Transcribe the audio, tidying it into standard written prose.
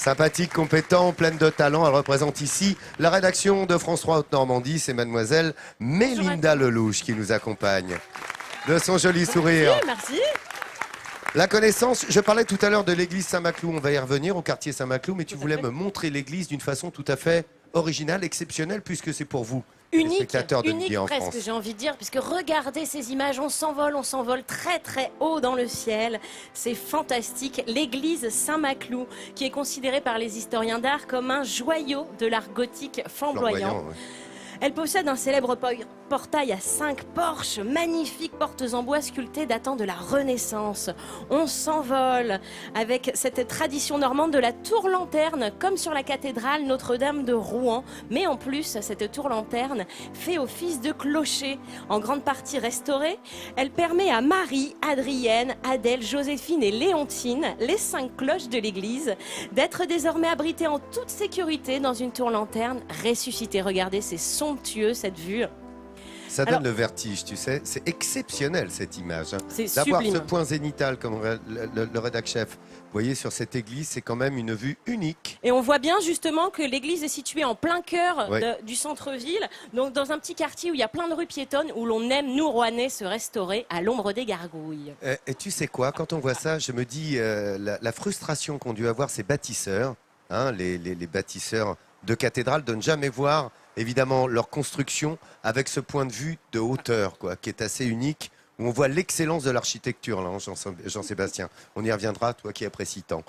Sympathique, compétent, pleine de talent, elle représente ici la rédaction de France 3 Haute-Normandie. C'est mademoiselle Mélinda Lelouch qui nous accompagne. De son joli sourire. Merci. La connaissance, je parlais tout à l'heure de l'église Saint-Maclou, on va y revenir au quartier Saint-Maclou, mais tu voulais me montrer l'église d'une façon tout à fait originale, exceptionnelle, puisque c'est pour vous, les Unique, spectateurs de unique Midi en presque, France. j'ai envie de dire, puisque regardez ces images, on s'envole très très haut dans le ciel. C'est fantastique. L'église Saint-Maclou, qui est considérée par les historiens d'art comme un joyau de l'art gothique flamboyant. Ouais. Elle possède un célèbre portail à 5 porches, magnifiques portes en bois sculptées datant de la Renaissance. On s'envole avec cette tradition normande de la tour-lanterne, comme sur la cathédrale Notre-Dame de Rouen. Mais en plus, cette tour-lanterne fait office de clocher, en grande partie restaurée. Elle permet à Marie, Adrienne, Adèle, Joséphine et Léontine, les 5 cloches de l'église, d'être désormais abritées en toute sécurité dans une tour-lanterne ressuscitée. Regardez, c'est somptueux cette vue. Ça donne le vertige, tu sais. C'est exceptionnel cette image. C'est D'avoir sublime. ce point zénital comme le rédac-chef. Vous voyez, sur cette église, c'est quand même une vue unique. Et on voit bien justement que l'église est située en plein cœur Oui. du centre-ville, donc dans un petit quartier où il y a plein de rues piétonnes, où l'on aime, nous Rouennais, se restaurer à l'ombre des gargouilles. Et tu sais quoi, quand on voit ça, je me dis la frustration qu'ont dû avoir ces bâtisseurs, hein, les bâtisseurs de cathédrales, de ne jamais voir évidemment leur construction avec ce point de vue de hauteur, quoi, qui est assez unique, où on voit l'excellence de l'architecture, là, hein, Jean-Sébastien. On y reviendra, toi qui apprécies tant.